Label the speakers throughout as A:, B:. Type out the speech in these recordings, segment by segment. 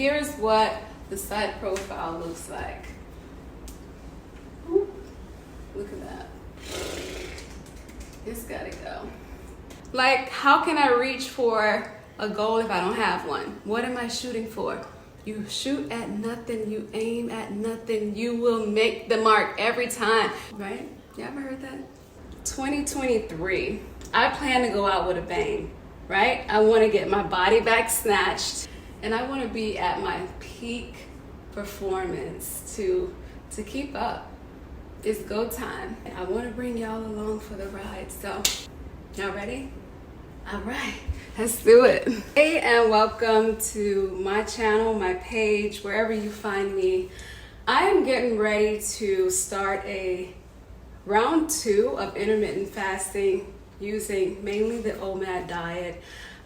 A: Here's what the side profile looks like. Ooh, look at that. It's gotta go. Like, how can I reach for a goal if I don't have one? What am I shooting for? You shoot at nothing, you aim at nothing, you will make the mark every time, right? You ever heard that? 2023, I plan to go out with a bang, right? I want to get my body back snatched, and I want to be at my peak performance to keep up. It's go time. I want to bring y'all along for the ride, so y'all ready? All right, let's do it. Hey, and welcome to my channel, my page, wherever you find me. I am getting ready to start a round 2 of intermittent fasting using mainly the Omad diet.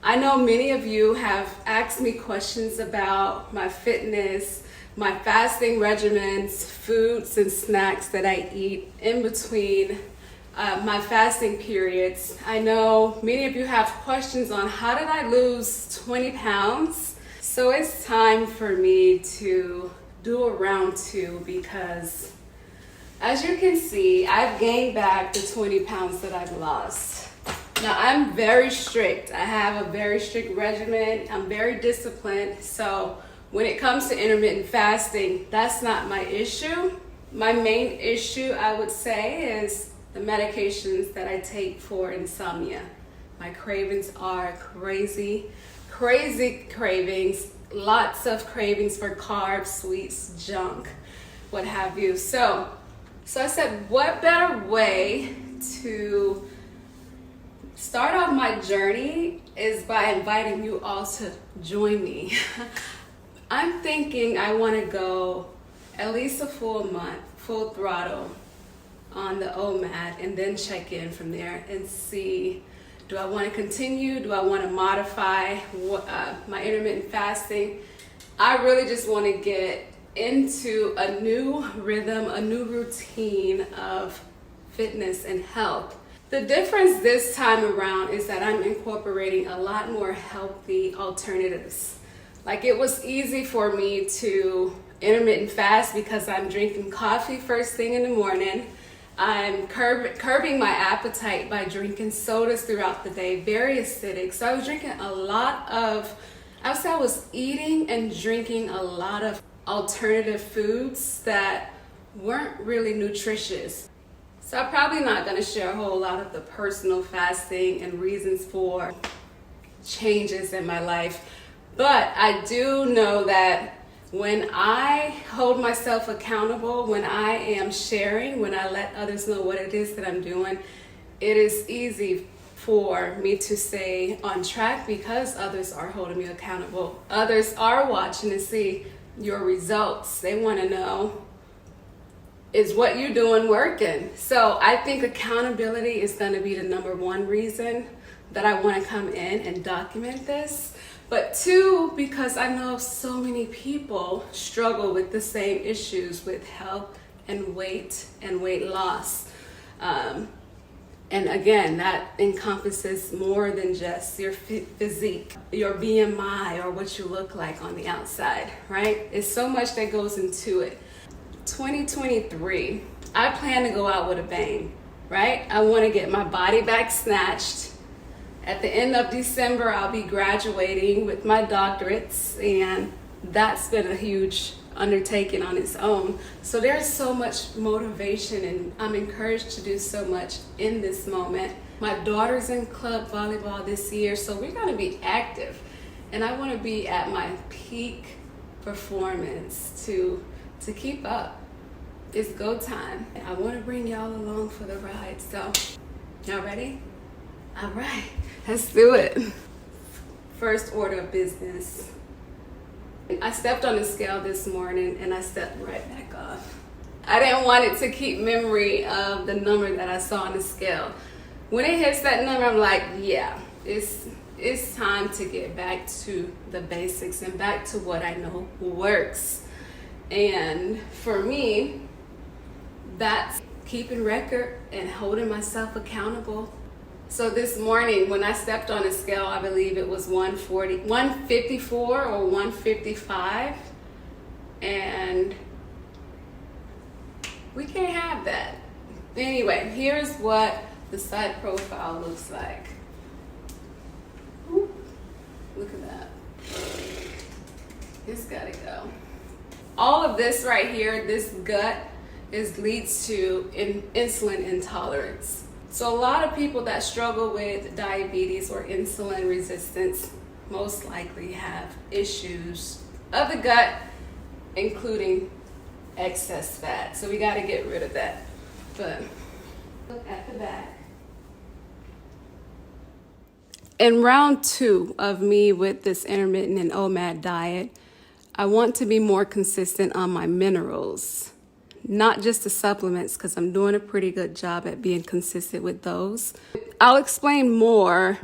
A: I know many of you have asked me questions about my fitness, my fasting regimens, foods and snacks that I eat in between my fasting periods. I know many of you have questions on how did I lose 20 pounds? So it's time for me to do a round 2 because as you can see, I've gained back the 20 pounds that I've lost. Now I'm very strict. I have a very strict regimen. I'm very disciplined. So when it comes to intermittent fasting, that's not my issue. My main issue, I would say, is the medications that I take for insomnia. My cravings are crazy cravings, lots of cravings for carbs, sweets, junk, what have you. So I said, what better way to start off my journey is by inviting you all to join me. I'm thinking I want to go at least a full month, full throttle on the Omad, and then check in from there and see, do I want to continue? Do I want to modify my intermittent fasting? I really just want to get into a new rhythm, a new routine of fitness and health. The difference this time around is that I'm incorporating a lot more healthy alternatives. Like, it was easy for me to intermittent fast because I'm drinking coffee first thing in the morning. I'm curbing my appetite by drinking sodas throughout the day, very acidic. So I was drinking a lot of, I would say I was eating and drinking a lot of alternative foods that weren't really nutritious. So I'm probably not going to share a whole lot of the personal fasting and reasons for changes in my life. But I do know that when I hold myself accountable, when I am sharing, when I let others know what it is that I'm doing, it is easy for me to stay on track because others are holding me accountable. Others are watching to see your results. They want to know, is what you're doing working? So I think accountability is going to be the #1 reason that I want to come in and document this. But 2, because I know so many people struggle with the same issues with health and weight loss. And again, that encompasses more than just your physique, your BMI, or what you look like on the outside, right? It's so much that goes into it. 2023, I plan to go out with a bang, right? I want to get my body back snatched. At the end of December, I'll be graduating with my doctorates, and that's been a huge undertaking on its own. So there's so much motivation, and I'm encouraged to do so much in this moment. My daughter's in club volleyball this year, so we're going to be active, and I want to be at my peak performance to keep up. It's go time. I want to bring y'all along for the ride, so y'all ready? All right, let's do it. First order of business. I stepped on the scale this morning and I stepped right back off. I didn't want it to keep memory of the number that I saw on the scale. When it hits that number, I'm like, yeah, it's time to get back to the basics and back to what I know works. And for me, that's keeping record and holding myself accountable So this morning when I stepped on a scale, I believe it was 154 or 155. And we can't have that. Anyway, here's what the side profile looks like. Look at that. It's gotta go. All of this right here, this gut, leads to insulin intolerance. So a lot of people that struggle with diabetes or insulin resistance most likely have issues of the gut, including excess fat. So we got to get rid of that. But look at the back. In round 2 of me with this intermittent and Omad diet, I want to be more consistent on my minerals, not just the supplements, because I'm doing a pretty good job at being consistent with those. I'll explain more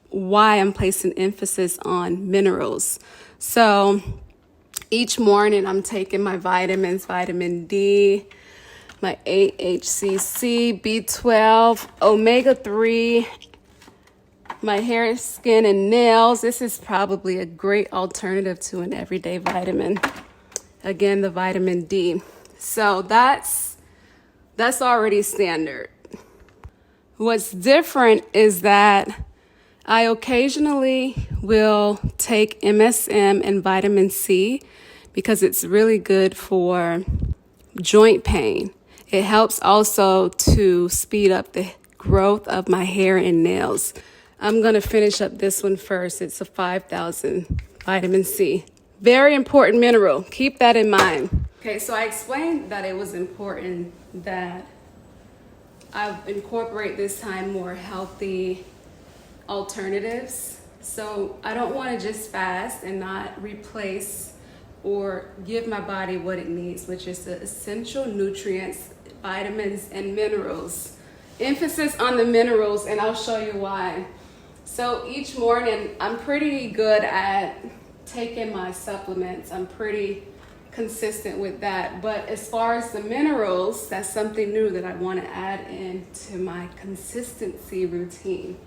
A: why I'm placing emphasis on minerals. So each morning I'm taking my vitamins, vitamin D, my AHCC, B12, omega-3, my hair, skin, and nails. This is probably a great alternative to an everyday vitamin. Again, the vitamin D. So that's already standard. What's different is that I occasionally will take MSM and vitamin C because it's really good for joint pain. It helps also to speed up the growth of my hair and nails. I'm going to finish up this one first. It's a 5,000 vitamin C. Very important mineral. Keep that in mind. Okay, so I explained that it was important that I incorporate this time more healthy alternatives. So I don't want to just fast and not replace or give my body what it needs, which is the essential nutrients, vitamins, and minerals. Emphasis on the minerals, and I'll show you why. So each morning, I'm pretty good at taking my supplements. I'm pretty consistent with that. But as far as the minerals, that's something new that I want to add into my consistency routine.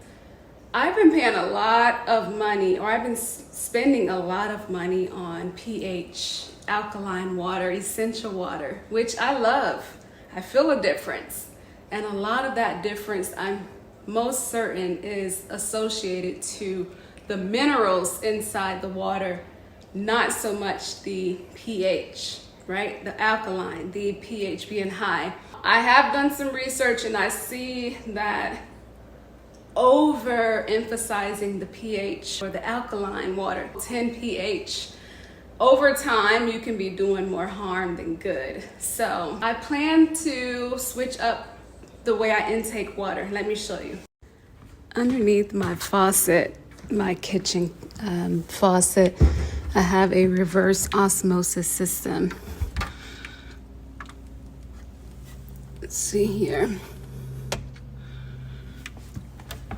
A: I've been paying a lot of money, or I've been spending a lot of money on pH, alkaline water, essential water, which I love. I feel a difference. And a lot of that difference, I'm most certain, is associated to the minerals inside the water, not so much the pH, right? The alkaline, the pH being high. I have done some research and I see that overemphasizing the pH or the alkaline water, 10 pH, over time you can be doing more harm than good. So I plan to switch up the way I intake water. Let me show you. Underneath my faucet, my kitchen faucet, I have a reverse osmosis system. Let's see here.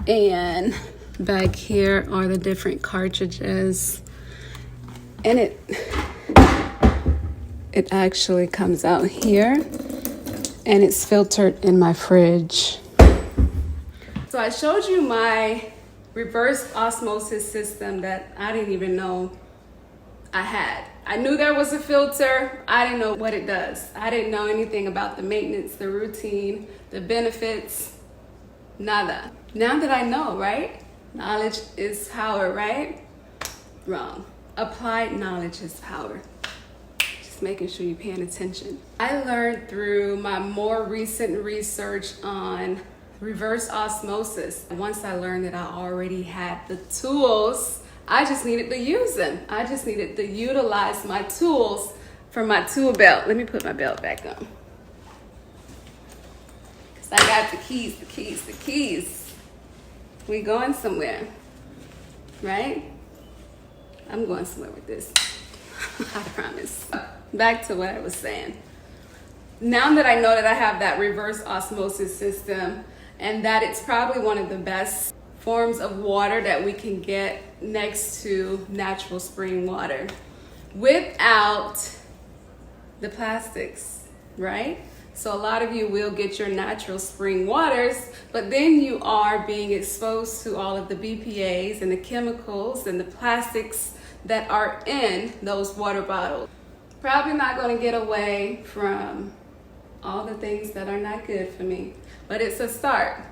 A: And back here are the different cartridges. And it actually comes out here, and it's filtered in my fridge. So I showed you my reverse osmosis system that I didn't even know I had. I knew there was a filter. I didn't know what it does. I didn't know anything about the maintenance, the routine, the benefits, nada. Now that I know, right? Knowledge is power, right? Wrong. Applied knowledge is power. Just making sure you're paying attention. I learned through my more recent research on reverse osmosis. Once I learned that I already had the tools, I just needed to use them. I just needed to utilize my tools for my tool belt. Let me put my belt back on. Because I got the keys. We going somewhere, right? I'm going somewhere with this. I promise. Back to what I was saying. Now that I know that I have that reverse osmosis system, and that it's probably one of the best forms of water that we can get next to natural spring water without the plastics, right? So a lot of you will get your natural spring waters, but then you are being exposed to all of the BPAs and the chemicals and the plastics that are in those water bottles. Probably not going to get away from all the things that are not good for me, but it's a start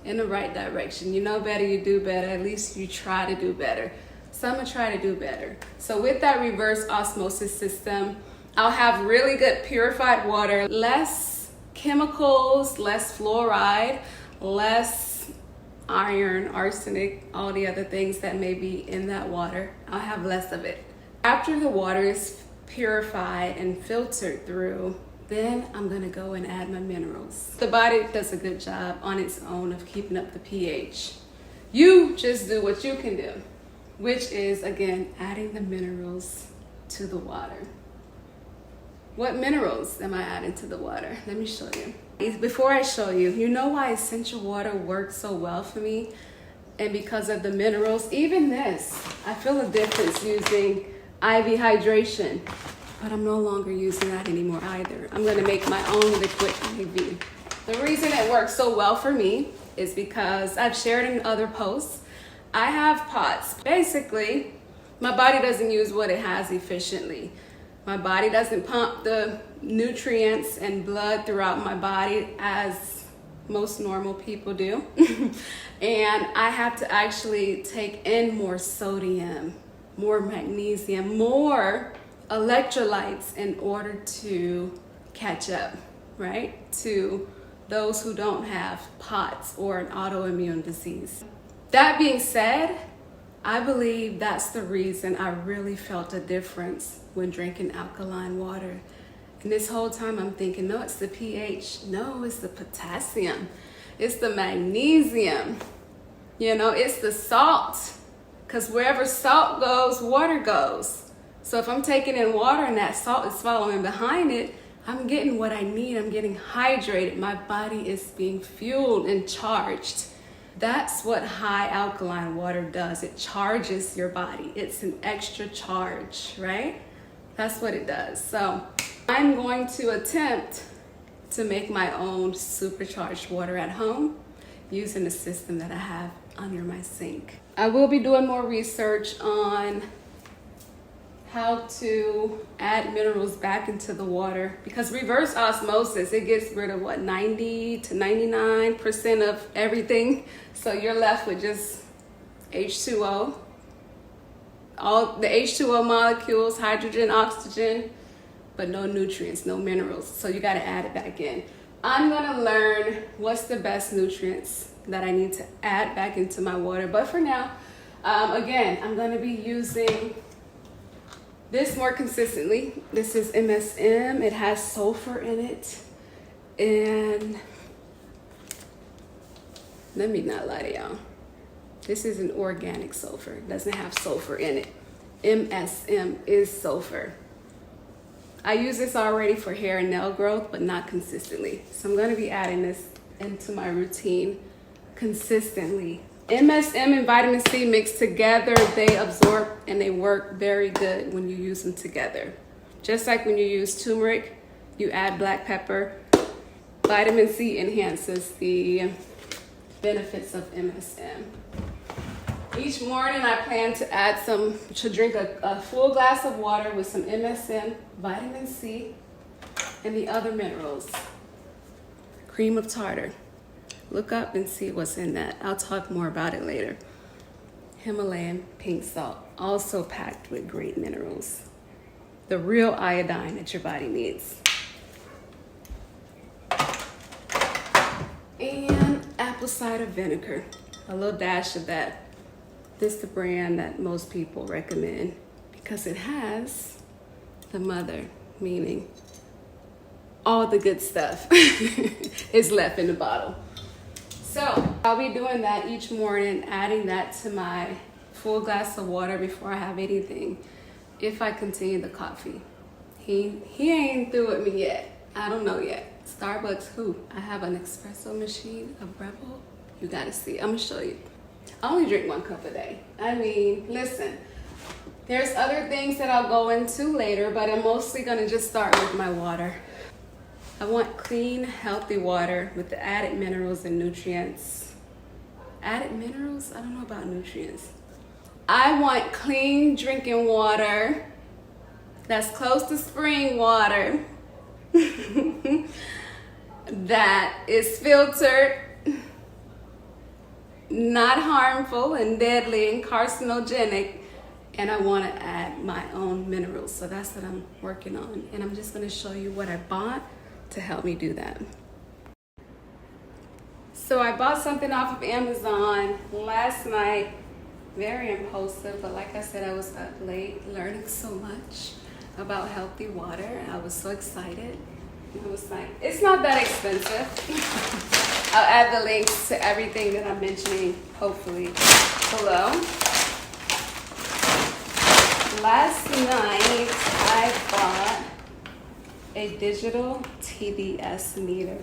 A: in the right direction. You know better, you do better. At least you try to do better. So I'm gonna try to do better. So with that reverse osmosis system, I'll have really good purified water, less chemicals, less fluoride, less iron, arsenic, all the other things that may be in that water. I'll have less of it. After the water is purified and filtered through, then I'm gonna go and add my minerals. The body does a good job on its own of keeping up the pH. You just do what you can do, which is, again, adding the minerals to the water. What minerals am I adding to the water? Let me show you. Before I show you, you know why essential water works so well for me? And because of the minerals, even this, I feel a difference using IV hydration, but I'm no longer using that anymore either. I'm gonna make my own liquid IV. The reason it works so well for me is because I've shared in other posts, I have POTS. Basically, my body doesn't use what it has efficiently. My body doesn't pump the nutrients and blood throughout my body as most normal people do. And I have to actually take in more sodium, more magnesium, more electrolytes in order to catch up, right? To those who don't have POTS or an autoimmune disease. That being said, I believe that's the reason I really felt a difference when drinking alkaline water. And this whole time I'm thinking, no, it's the pH. No, it's the potassium. It's the magnesium. You know, it's the salt. Because wherever salt goes, water goes. So if I'm taking in water and that salt is following behind it, I'm getting what I need. I'm getting hydrated. My body is being fueled and charged. That's what high alkaline water does. It charges your body. It's an extra charge, right? That's what it does. So I'm going to attempt to make my own supercharged water at home using the system that I have under my sink. I will be doing more research on how to add minerals back into the water, because reverse osmosis, it gets rid of what, 90 to 99% of everything. So you're left with just H2O, all the H2O molecules, hydrogen, oxygen, but no nutrients, no minerals. So you got to add it back in. I'm gonna learn what's the best nutrients that I need to add back into my water. But for now, again, I'm gonna be using this more consistently. This is MSM. It has sulfur in it. And let me not lie to y'all. This is an organic sulfur. It doesn't have sulfur in it. MSM is sulfur. I use this already for hair and nail growth, but not consistently. So I'm gonna be adding this into my routine consistently. MSM and vitamin C mixed together, they absorb and they work very good when you use them together. Just like when you use turmeric, you add black pepper. Vitamin C enhances the benefits of MSM. Each morning I plan to drink a full glass of water with some MSM, vitamin C, and the other minerals. Cream of tartar. Look up and see what's in that. I'll talk more about it later. Himalayan pink salt, also packed with great minerals. The real iodine that your body needs. And apple cider vinegar, a little dash of that. This is the brand that most people recommend because it has the mother, meaning all the good stuff is left in the bottle. So I'll be doing that each morning, adding that to my full glass of water before I have anything, if I continue the coffee. He ain't through with me yet. I don't know yet. Starbucks who? I have an espresso machine, a Rebel. You gotta see, I'm gonna show you. I only drink 1 cup a day. I mean, listen, there's other things that I'll go into later, but I'm mostly gonna just start with my water. I want clean, healthy water with the added minerals and nutrients. Added minerals? I don't know about nutrients. I want clean drinking water that's close to spring water that is filtered, not harmful and deadly and carcinogenic, and I want to add my own minerals. So that's what I'm working on, and I'm just going to show you what I bought to help me do that. So I bought something off of Amazon last night, very impulsive, but like I said, I was up late learning so much about healthy water, and I was so excited. I was like, it's not that expensive. I'll add the links to everything that I'm mentioning, hopefully, below. Last night, I bought a digital TDS meter.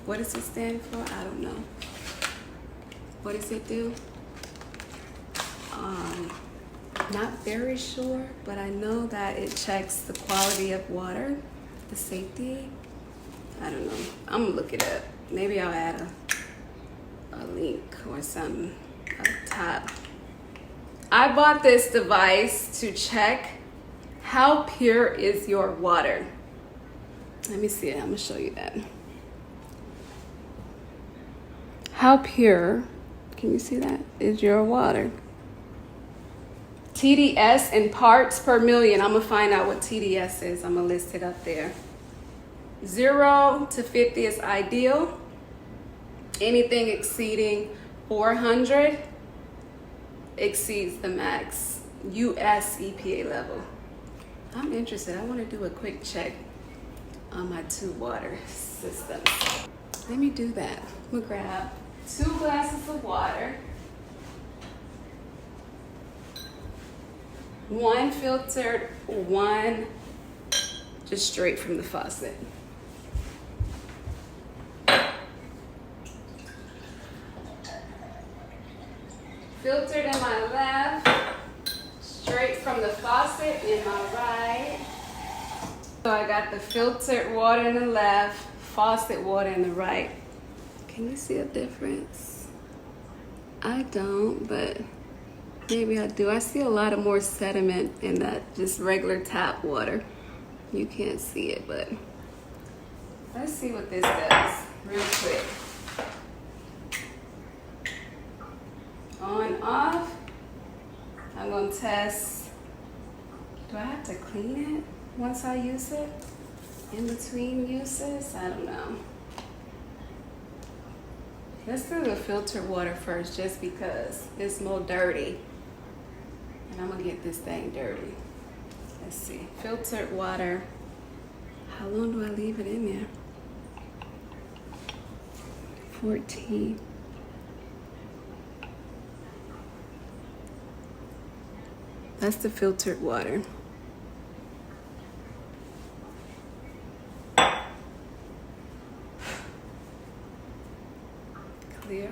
A: What does it stand for? I don't know. What does it do? Not very sure, but I know that it checks the quality of water, the safety. I don't know. I'm gonna look it up. Maybe I'll add a link or something up top. I bought this device to check how pure is your water. Let me see it. I'm gonna show you that. How pure, can you see that, is your water? TDS in parts per million. I'm gonna find out what TDS is. I'm gonna list it up there. 0 to 50 is ideal. Anything exceeding 400 exceeds the max US EPA level. I'm interested. I want to do a quick check on my 2 water systems. Let me do that. I'm gonna grab 2 glasses of water. 1 filtered, 1 just straight from the faucet. Filtered in my left, straight from the faucet in my right. So I got the filtered water in the left, faucet water in the right. Can you see a difference? I don't, but maybe I do. I see a lot of more sediment in that just regular tap water. You can't see it, but let's see what this does real quick. On, off. I'm gonna test. Do I have to clean it once I use it? In between uses? I don't know. Let's do the filtered water first, just because it's more dirty. And I'm gonna get this thing dirty. Let's see. Filtered water. How long do I leave it in there? 14. That's the filtered water. Clear.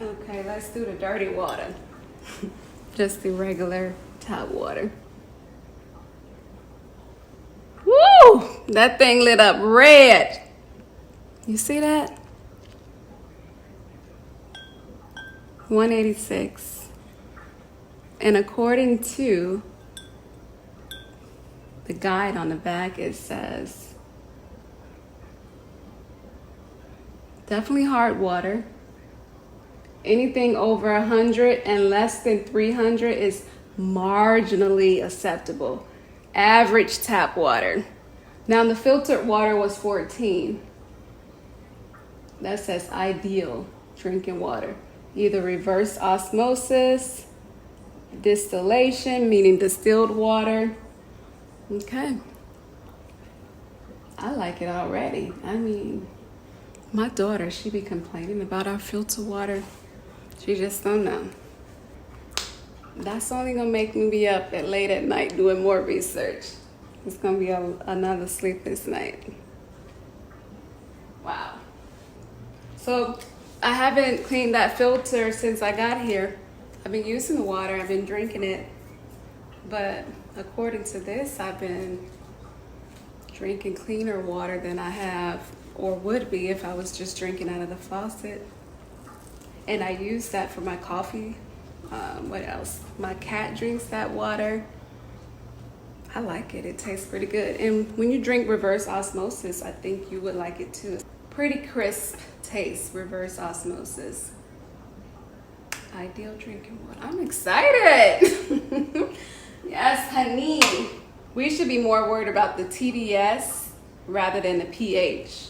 A: Okay, let's do the dirty water. Just the regular tap water. Woo! That thing lit up red. You see that? 186. And according to the guide on the back, it says definitely hard water. Anything over 100 and less than 300 is marginally acceptable. Average tap water. Now the filtered water was 14. That says ideal drinking water. Either reverse osmosis, distillation, meaning distilled water. Okay. I like it already. I mean, my daughter, she be complaining about our filter water. She just don't know. That's only gonna make me be up at late at night doing more research. It's gonna be another sleepless night. Wow. So I haven't cleaned that filter since I got here. I've been using the water, I've been drinking it. But according to this, I've been drinking cleaner water than I have or would be if I was just drinking out of the faucet. And I use that for my coffee. What else? My cat drinks that water. I like it. It tastes pretty good. And when you drink reverse osmosis, I think you would like it too. Pretty crisp taste, reverse osmosis. Ideal drinking water. I'm excited. Yes, honey. We should be more worried about the TDS rather than the pH.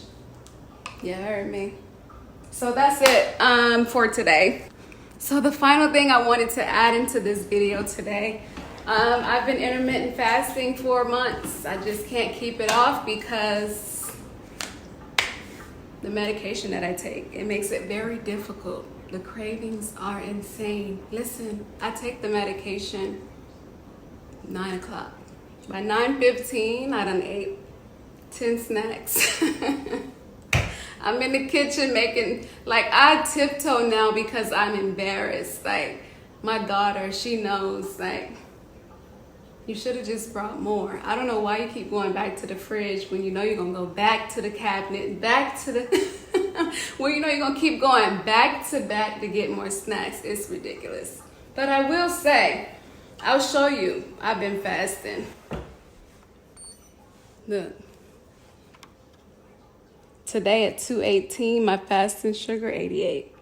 A: You heard me. So that's it for today. So the final thing I wanted to add into this video today, I've been intermittent fasting for months. I just can't keep it off because the medication that I take, it makes it very difficult. The cravings are insane. Listen, I take the medication 9 o'clock. By 9:15, I done ate 10 snacks. I'm in the kitchen making, like, I tiptoe now because I'm embarrassed. Like, my daughter, she knows, like, you should have just brought more. I don't know why you keep going back to the fridge when you know you're going to go back to the cabinet, back to the, well, you know you're going to keep going back to back to get more snacks. It's ridiculous. But I will say, I'll show you, I've been fasting. Look. Today at 2:18, my fasting sugar 88.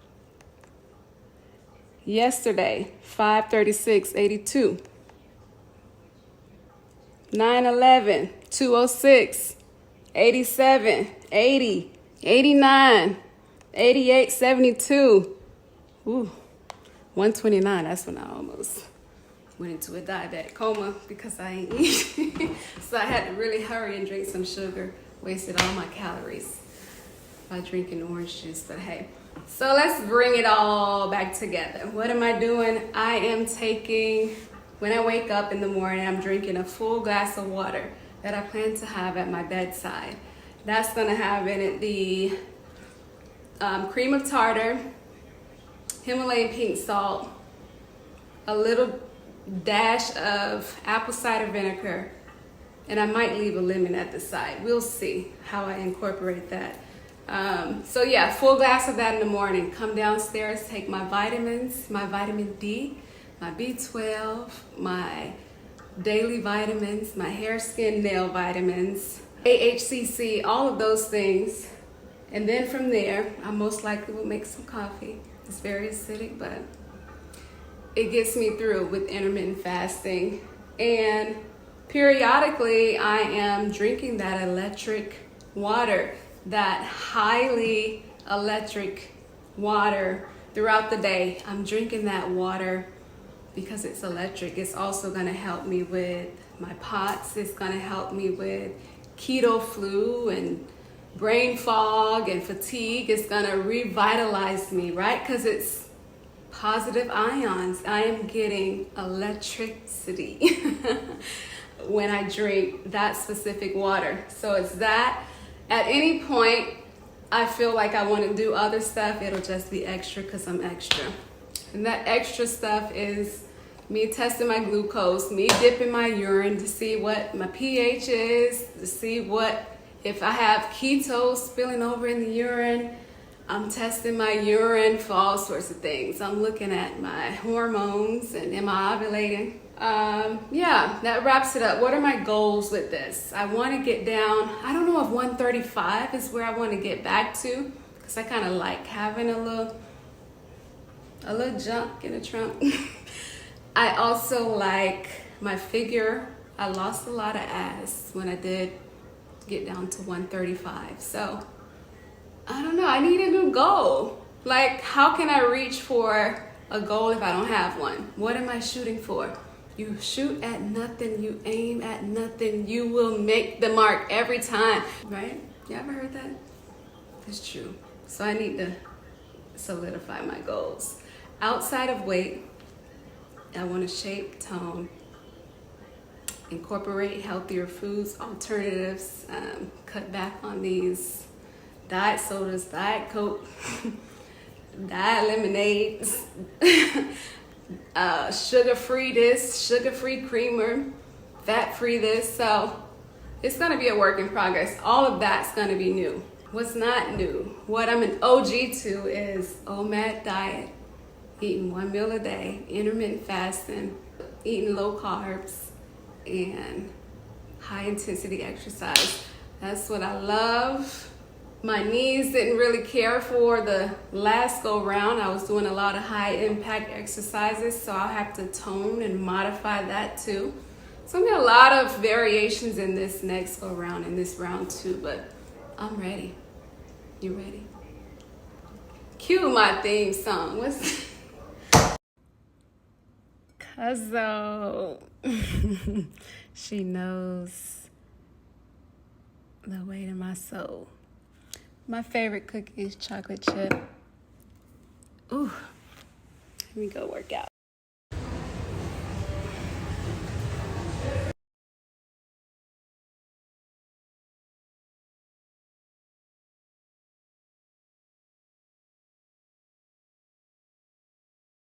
A: Yesterday, 5:36, 82. 9/11, 2:06, 87, 80, 89, 88, 72. Ooh, 129, that's when I almost went into a diabetic coma because I ain't eat. So I had to really hurry and drink some sugar. Wasted all my calories by drinking orange juice, but hey. So let's bring it all back together. What am I doing? I am taking, when I wake up in the morning, I'm drinking a full glass of water that I plan to have at my bedside. That's gonna have in it the cream of tartar, Himalayan pink salt, a little dash of apple cider vinegar, and I might leave a lemon at the side. We'll see how I incorporate that. So yeah, full glass of that in the morning. Come downstairs, take my vitamins, my vitamin D, my B12, my daily vitamins, my hair, skin, nail vitamins, AHCC, all of those things. And then from there, I most likely will make some coffee. It's very acidic, but it gets me through with intermittent fasting. And periodically, I am drinking that electric water, that highly electric water throughout the day. I'm drinking that water because it's electric. It's also gonna help me with my POTS. It's gonna help me with keto flu and brain fog and fatigue. It's gonna revitalize me, right? Because it's positive ions. I am getting electricity when I drink that specific water. So it's that. At any point, I feel like I want to do other stuff, it'll just be extra because I'm extra. And that extra stuff is me testing my glucose, me dipping my urine to see what my pH is, to see what, if I have ketos spilling over in the urine. I'm testing my urine for all sorts of things. I'm looking at my hormones and am I ovulating? Yeah, that wraps it up. What are my goals with this? I want to get down, I don't know if 135 is where I want to get back to, because I kind of like having a little junk in the trunk. I also like my figure. I lost a lot of ass when I did get down to 135. So I don't know, I need a new goal. Like, how can I reach for a goal if I don't have one? What am I shooting for? You shoot at nothing, you aim at nothing, you will make the mark every time, right? You ever heard that? It's true. So I need to solidify my goals. Outside of weight, I want to shape, tone, incorporate healthier foods, alternatives, cut back on these diet sodas, diet Coke, diet lemonades, sugar-free this, sugar-free creamer, fat-free this. So It's gonna be a work in progress. All of that's gonna be new. What's not new, what I'm an OG to is Omad diet, eating 1 meal a day, intermittent fasting, eating low carbs, and high intensity exercise. That's what I love. My knees didn't really care for the last go round. I was doing a lot of high impact exercises, so I'll have to tone and modify that too. So I'm gonna a lot of variations in this next go round, in this round too, but I'm ready. You ready? Cue my theme song. What's Cuzzo. She knows the weight of my soul. My favorite cookie is chocolate chip. Ooh, let me go work out.